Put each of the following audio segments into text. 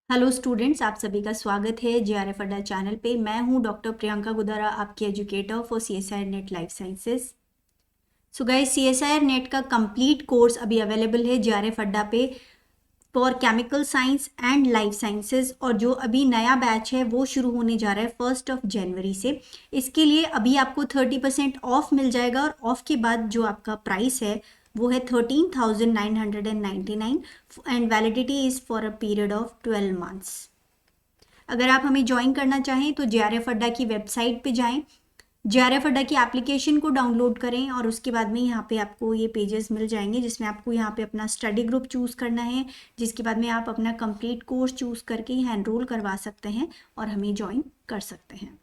Hello students, आप सभी का स्वागत है जेआरएफ अड्डा चैनल पे। मैं हूं डॉक्टर प्रियंका गुदारा, आपकी educator for CSIR net life sciences. So guys, CSIR net का कंप्लीट कोर्स अभी अवेलेबल है जेआरएफ अड्डा पे for chemical science and life sciences. और जो अभी नया बैच है वो शुरू होने जा रहा है 1 जनवरी से। इसके लिए अभी आपको 30% ऑफ मिल जाएगा और ऑफ के बाद जो आपका प्राइस है वो है 13,999 and validity is for a period of 12 months. अगर आप हमें ज्वाइन करना चाहें तो जेआरएफ अड्डा की वेबसाइट पे जाएं, जेआरएफ अड्डा की एप्लीकेशन को डाउनलोड करें और उसके बाद में यहाँ पे आपको ये पेजेस मिल जाएंगे जिसमें आपको यहाँ पे अपना स्टडी ग्रुप चूज़ करना है, जिसके बाद में आप अपना कंप्लीट कोर्स चूज़ करके यहाँ एनरोल करवा सकते हैं और हमें ज्वाइन कर सकते हैं।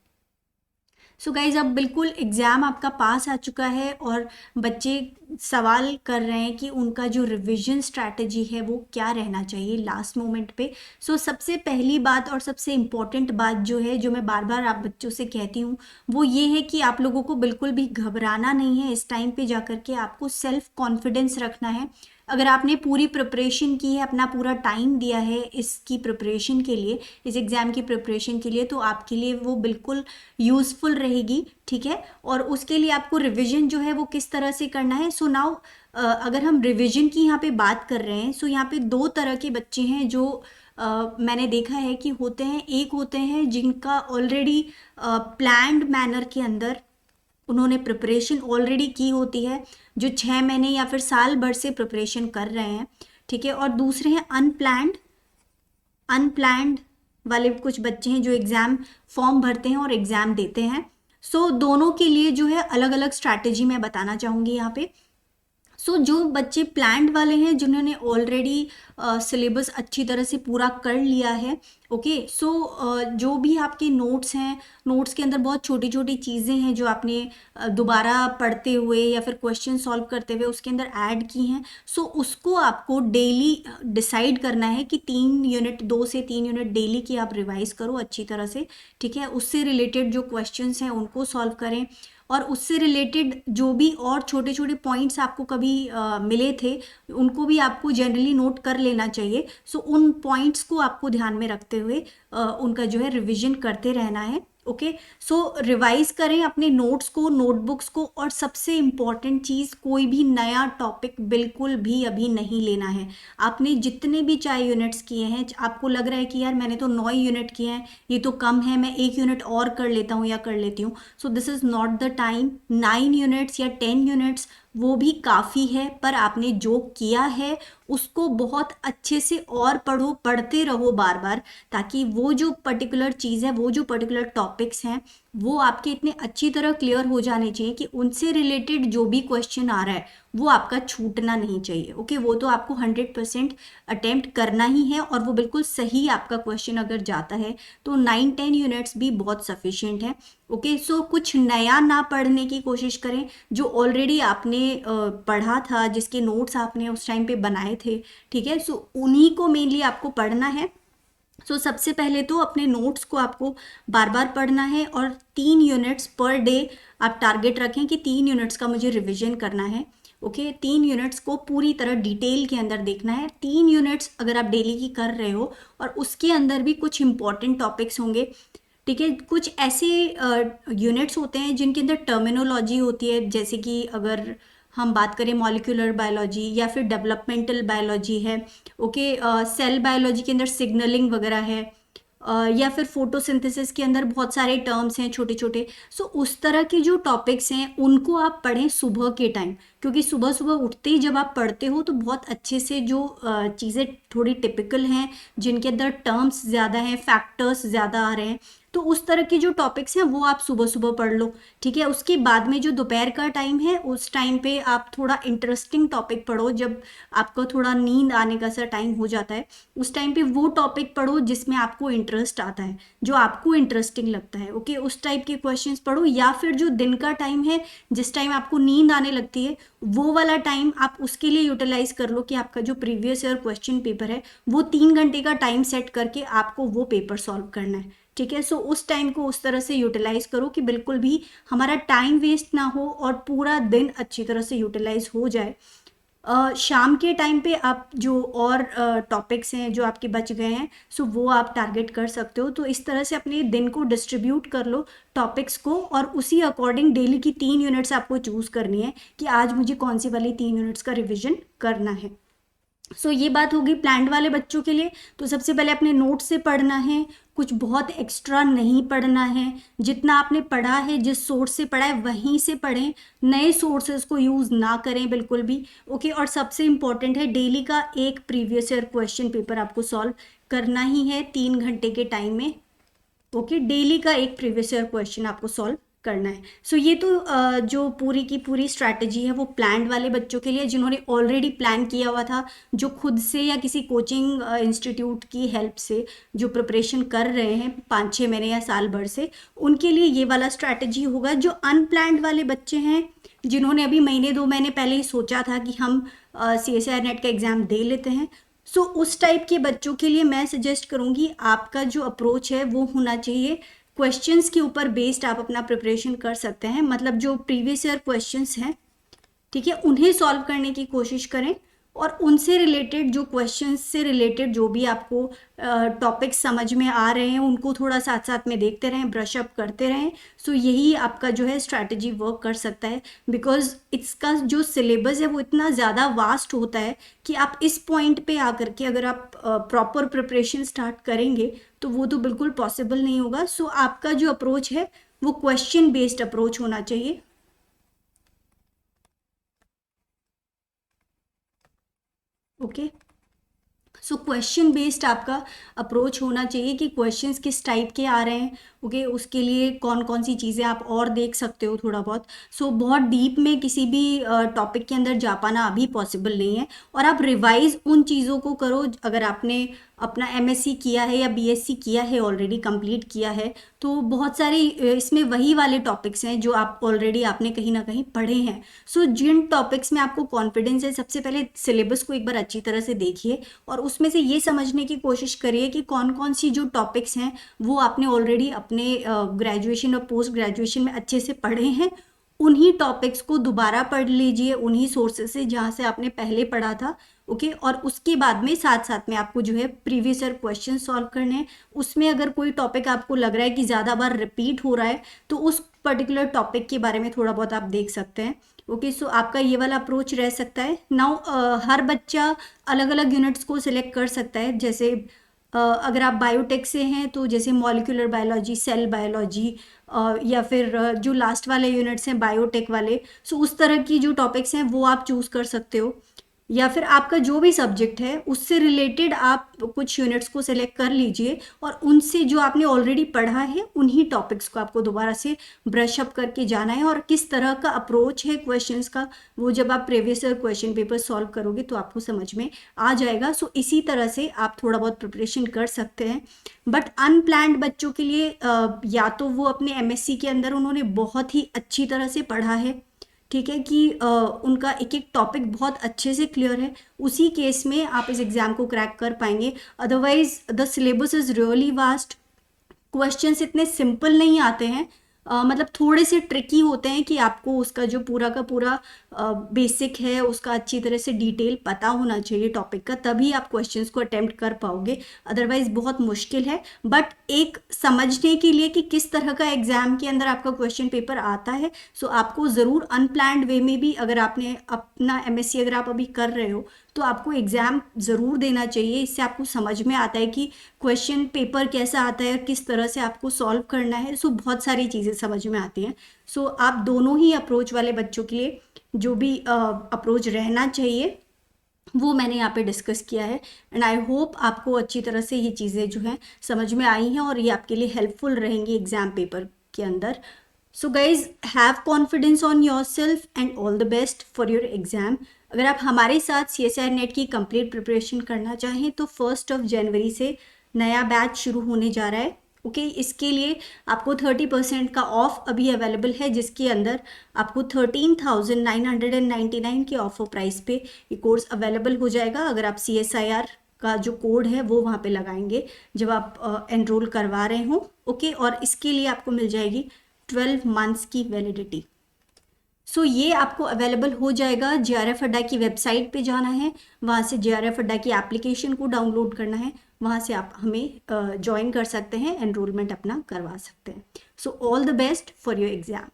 सो गाइज, अब बिल्कुल एग्ज़ाम आपका पास आ चुका है और बच्चे सवाल कर रहे हैं कि उनका जो रिवीजन स्ट्रैटेजी है वो क्या रहना चाहिए लास्ट मोमेंट पे। सो सबसे पहली बात और सबसे इम्पॉर्टेंट बात जो है, जो मैं बार बार आप बच्चों से कहती हूँ, वो ये है कि आप लोगों को बिल्कुल भी घबराना नहीं है। इस टाइम पे जा कर के आपको सेल्फ कॉन्फिडेंस रखना है। अगर आपने पूरी प्रिपरेशन की है, अपना पूरा टाइम दिया है इसकी प्रिपरेशन के लिए, इस एग्ज़ाम की प्रिपरेशन के लिए, तो आपके लिए वो बिल्कुल यूज़फुल रहेगी। ठीक है, और उसके लिए आपको रिवीजन जो है वो किस तरह से करना है। सो नाउ अगर हम रिवीजन की यहाँ पे बात कर रहे हैं, सो यहाँ पे दो तरह के बच्चे हैं जो मैंने देखा है कि होते हैं। एक होते हैं जिनका ऑलरेडी प्लान्ड मैनर के अंदर उन्होंने प्रिपरेशन ऑलरेडी की होती है, जो 6 महीने या फिर साल भर से प्रिपरेशन कर रहे हैं। ठीक है, और दूसरे हैं अनप्लैंड वाले कुछ बच्चे हैं जो एग्ज़ाम फॉर्म भरते हैं और एग्ज़ाम देते हैं। सो दोनों के लिए जो है अलग अलग स्ट्रैटेजी मैं बताना चाहूँगी यहाँ पे। सो जो बच्चे प्लान्ड वाले हैं, जिन्होंने ऑलरेडी सिलेबस अच्छी तरह से पूरा कर लिया है, ओके, सो जो भी आपके नोट्स हैं, नोट्स के अंदर बहुत छोटी छोटी चीज़ें हैं जो आपने दोबारा पढ़ते हुए या फिर क्वेश्चन सॉल्व करते हुए उसके अंदर ऐड की हैं। सो उसको आपको डेली डिसाइड करना है कि 3 यूनिट, 2 से 3 यूनिट डेली की आप रिवाइज करो अच्छी तरह से। ठीक है, उससे रिलेटेड जो क्वेश्चंस हैं उनको सॉल्व करें और उससे रिलेटेड जो भी और छोटे छोटे पॉइंट्स आपको कभी मिले थे उनको भी आपको जनरली नोट कर लेना चाहिए। सो उन पॉइंट्स को आपको ध्यान में रखते हुए उनका जो है रिवीजन करते रहना है। ओके, सो रिवाइज करें अपने नोट्स को, नोटबुक्स को, और सबसे इम्पॉर्टेंट चीज़, कोई भी नया टॉपिक बिल्कुल भी अभी नहीं लेना है। आपने जितने भी चाहे यूनिट्स किए हैं, आपको लग रहा है कि यार मैंने तो 9 यूनिट किए हैं, ये तो कम है, मैं 1 यूनिट और कर लेता हूँ या कर लेती हूँ, so this is not the time. 9 units या 10 यूनिट्स वो भी काफ़ी है, पर आपने जो किया है उसको बहुत अच्छे से और पढ़ो, पढ़ते रहो बार बार, ताकि वो जो पर्टिकुलर चीज़ है, वो जो पर्टिकुलर टॉपिक्स हैं, वो आपके इतने अच्छी तरह क्लियर हो जाने चाहिए कि उनसे रिलेटेड जो भी क्वेश्चन आ रहा है वो आपका छूटना नहीं चाहिए। ओके, वो तो आपको 100% अटेम्प्ट करना ही है और वो बिल्कुल सही आपका क्वेश्चन अगर जाता है तो 9-10 यूनिट्स भी बहुत सफिशिएंट है। ओके, सो कुछ नया ना पढ़ने की कोशिश करें, जो ऑलरेडी आपने पढ़ा था, जिसके नोट्स आपने उस टाइम पे बनाए थे। ठीक है, सो उन्हीं को मेनली आपको पढ़ना है। सो सबसे पहले तो अपने नोट्स को आपको बार बार पढ़ना है और 3 यूनिट्स पर डे आप टारगेट रखें कि 3 यूनिट्स का मुझे रिवीजन करना है। ओके, 3 यूनिट्स को पूरी तरह डिटेल के अंदर देखना है। 3 यूनिट्स अगर आप डेली की कर रहे हो और उसके अंदर भी कुछ इंपॉर्टेंट टॉपिक्स होंगे। ठीक है, कुछ ऐसे यूनिट्स होते हैं जिनके अंदर टर्मिनोलॉजी होती है, जैसे कि अगर हम बात करें मॉलिक्यूलर बायोलॉजी या फिर डेवलपमेंटल बायोलॉजी है। ओके, सेल बायोलॉजी के अंदर सिग्नलिंग वगैरह है, या फिर फोटोसिंथेसिस के अंदर बहुत सारे टर्म्स हैं छोटे छोटे। सो उस तरह के जो टॉपिक्स हैं उनको आप पढ़ें सुबह के टाइम, क्योंकि सुबह सुबह उठते ही जब आप पढ़ते हो तो बहुत अच्छे से जो चीज़ें थोड़ी टिपिकल हैं, जिनके अंदर टर्म्स ज़्यादा हैं, फैक्टर्स ज़्यादा आ रहे हैं, तो उस तरह के जो टॉपिक्स हैं वो आप सुबह सुबह पढ़ लो। ठीक है, उसके बाद में जो दोपहर का टाइम है उस टाइम पे आप थोड़ा इंटरेस्टिंग टॉपिक पढ़ो, जब आपको थोड़ा नींद आने का सा टाइम हो जाता है उस टाइम पे वो टॉपिक पढ़ो जिसमें आपको इंटरेस्ट आता है, जो आपको इंटरेस्टिंग लगता है। ओके, उस टाइप के क्वेश्चंस पढ़ो, या फिर जो दिन का टाइम है जिस टाइम आपको नींद आने लगती है वो वाला टाइम आप उसके लिए यूटिलाइज कर लो कि आपका जो प्रीवियस ईयर क्वेश्चन पेपर है वो 3 घंटे का टाइम सेट करके आपको वो पेपर सॉल्व करना है। ठीक है, सो उस टाइम को उस तरह से यूटिलाइज करो कि बिल्कुल भी हमारा टाइम वेस्ट ना हो और पूरा दिन अच्छी तरह से यूटिलाइज हो जाए। शाम के टाइम पे आप जो और टॉपिक्स हैं जो आपके बच गए हैं, सो वो आप टारगेट कर सकते हो। तो इस तरह से अपने दिन को डिस्ट्रीब्यूट कर लो टॉपिक्स को, और उसी अकॉर्डिंग डेली की 3 यूनिट्स आपको चूज़ करनी है कि आज मुझे कौन सी वाली 3 यूनिट्स का रिविजन करना है। सो ये बात होगी प्लान्ड वाले बच्चों के लिए। तो सबसे पहले अपने नोट से पढ़ना है, कुछ बहुत एक्स्ट्रा नहीं पढ़ना है। जितना आपने पढ़ा है, जिस सोर्स से पढ़ा है वहीं से पढ़ें, नए सोर्सेज को यूज़ ना करें बिल्कुल भी। ओके, और सबसे इम्पॉर्टेंट है डेली का एक प्रीवियस ईयर क्वेश्चन पेपर आपको सॉल्व करना ही है 3 घंटे के टाइम में। ओके, डेली का एक प्रीवियस ईयर क्वेश्चन आपको सॉल्व करना है। सो ये तो जो पूरी की पूरी स्ट्रैटेजी है वो प्लान्ड वाले बच्चों के लिए, जिन्होंने ऑलरेडी प्लान किया हुआ था, जो खुद से या किसी कोचिंग इंस्टीट्यूट की हेल्प से जो प्रिपरेशन कर रहे हैं 5-6 महीने या साल भर से, उनके लिए ये वाला स्ट्रैटेजी होगा। जो अनप्लान्ड वाले बच्चे हैं, जिन्होंने अभी महीने 2 महीने पहले ही सोचा था कि हम CSIR नेट का एग्ज़ाम दे लेते हैं, सो उस टाइप के बच्चों के लिए मैं सजेस्ट करूँगी आपका जो अप्रोच है वो होना चाहिए क्वेश्चंस के ऊपर बेस्ड। आप अपना प्रिपरेशन कर सकते हैं, मतलब जो प्रीवियस ईयर क्वेश्चंस हैं, ठीक है, उन्हें सॉल्व करने की कोशिश करें, और उनसे रिलेटेड जो क्वेश्चंस से रिलेटेड जो भी आपको टॉपिक्स समझ में आ रहे हैं उनको थोड़ा साथ साथ में देखते रहें, ब्रश अप करते रहें। सो यही आपका जो है स्ट्रैटेजी वर्क कर सकता है, बिकॉज इसका जो सिलेबस है वो इतना ज़्यादा वास्ट होता है कि आप इस पॉइंट पे आकर के अगर आप प्रॉपर प्रिपरेशन स्टार्ट करेंगे तो वो तो बिल्कुल पॉसिबल नहीं होगा। सो आपका जो अप्रोच है वो क्वेश्चन बेस्ड अप्रोच होना चाहिए। ओके, सो क्वेश्चन बेस्ड आपका अप्रोच होना चाहिए कि क्वेश्चंस किस टाइप के आ रहे हैं। ओके, उसके लिए कौन कौन सी चीज़ें आप और देख सकते हो थोड़ा बहुत। सो बहुत डीप में किसी भी टॉपिक के अंदर जा पाना अभी पॉसिबल नहीं है, और आप रिवाइज उन चीज़ों को करो अगर आपने अपना MSc किया है या BSc किया है, ऑलरेडी कंप्लीट किया है, तो बहुत सारे इसमें वही वाले टॉपिक्स हैं जो आप ऑलरेडी आपने कहीं ना कहीं पढ़े हैं। सो जिन टॉपिक्स में आपको कॉन्फिडेंस है, सबसे पहले सिलेबस को एक बार अच्छी तरह से देखिए, और उसमें से ये समझने की कोशिश करिए कि कौन कौन सी जो टॉपिक्स हैं वो आपने ऑलरेडी अपने ग्रेजुएशन और पोस्ट ग्रेजुएशन में अच्छे से पढ़े हैं। उन्हीं टॉपिक्स को दोबारा पढ़ लीजिए उन्हीं सोर्सेज से जहाँ से आपने पहले पढ़ा था। ओके, और उसके बाद में साथ साथ में आपको जो है प्रीवियस ईयर क्वेश्चन सॉल्व करने हैं। उसमें अगर कोई टॉपिक आपको लग रहा है कि ज़्यादा बार रिपीट हो रहा है तो उस पर्टिकुलर टॉपिक के बारे में थोड़ा बहुत आप देख सकते हैं। ओके, सो आपका ये वाला अप्रोच रह सकता है। नाउ हर बच्चा अलग अलग यूनिट्स को सिलेक्ट कर सकता है। जैसे अगर आप बायोटेक से हैं तो जैसे मॉलिक्यूलर बायोलॉजी, सेल बायोलॉजी, या फिर जो लास्ट वाले यूनिट्स हैं बायोटेक वाले, सो उस तरह की जो टॉपिक्स हैं वो आप चूज़ कर सकते हो। या फिर आपका जो भी सब्जेक्ट है उससे रिलेटेड आप कुछ यूनिट्स को सिलेक्ट कर लीजिए, और उनसे जो आपने ऑलरेडी पढ़ा है उन्हीं टॉपिक्स को आपको दोबारा से ब्रश अप करके जाना है। और किस तरह का अप्रोच है क्वेश्चंस का, वो जब आप previous year question paper solve करोगे तो आपको समझ में आ जाएगा। सो इसी तरह से आप थोड़ा बहुत प्रिपरेशन कर सकते हैं। बट अनप्लान्ड बच्चों के लिए या तो वो अपने MSc के अंदर उन्होंने बहुत ही अच्छी तरह से पढ़ा है, ठीक है, कि उनका एक एक टॉपिक बहुत अच्छे से क्लियर है, उसी केस में आप इस एग्ज़ाम को क्रैक कर पाएंगे। Otherwise the syllabus is really vast, questions इतने सिंपल नहीं आते हैं, मतलब थोड़े से ट्रिकी होते हैं कि आपको उसका जो पूरा का पूरा बेसिक है उसका अच्छी तरह से डिटेल पता होना चाहिए टॉपिक का, तभी आप क्वेश्चंस को अटेम्प्ट कर पाओगे, अदरवाइज बहुत मुश्किल है। बट एक समझने के लिए कि किस तरह का एग्जाम के अंदर आपका क्वेश्चन पेपर आता है, सो आपको ज़रूर अनप्लान्ड वे में भी, अगर आपने अपना MSc अगर आप अभी कर रहे हो तो आपको एग्ज़ाम ज़रूर देना चाहिए। इससे आपको समझ में आता है कि क्वेश्चन पेपर कैसा आता है और किस तरह से आपको सॉल्व करना है। सो बहुत सारी चीज़ें समझ में आती हैं। सो आप दोनों ही अप्रोच वाले बच्चों के लिए जो भी अप्रोच रहना चाहिए वो मैंने यहाँ पे डिस्कस किया है, एंड आई होप आपको अच्छी तरह से ये चीज़ें जो हैं समझ में आई हैं और ये आपके लिए हेल्पफुल रहेंगी एग्ज़ाम पेपर के अंदर। So guys, have confidence on your self and all the best for your exam. अगर आप हमारे साथ CSIR नेट की कंप्लीट प्रिपरेशन करना चाहें तो 1 जनवरी से नया बैच शुरू होने जा रहा है। ओके, इसके लिए आपको 30% का ऑफ अभी अवेलेबल है, जिसके अंदर आपको 13,999 के ऑफर प्राइस पे ये कोर्स अवेलेबल हो जाएगा। अगर आप CSIR का जो कोड है वो वहाँ पे लगाएंगे जब आप एनरोल करवा रहे हो। ओके, और इसके लिए आपको मिल जाएगी 12 मंथ्स की वैलिडिटी। सो ये आपको अवेलेबल हो जाएगा, JRF अड्डा की वेबसाइट पे जाना है, वहाँ से JRF अड्डा की एप्लीकेशन को डाउनलोड करना है, वहाँ से आप हमें ज्वाइन कर सकते हैं, एनरोलमेंट अपना करवा सकते हैं। So all the best for your exam.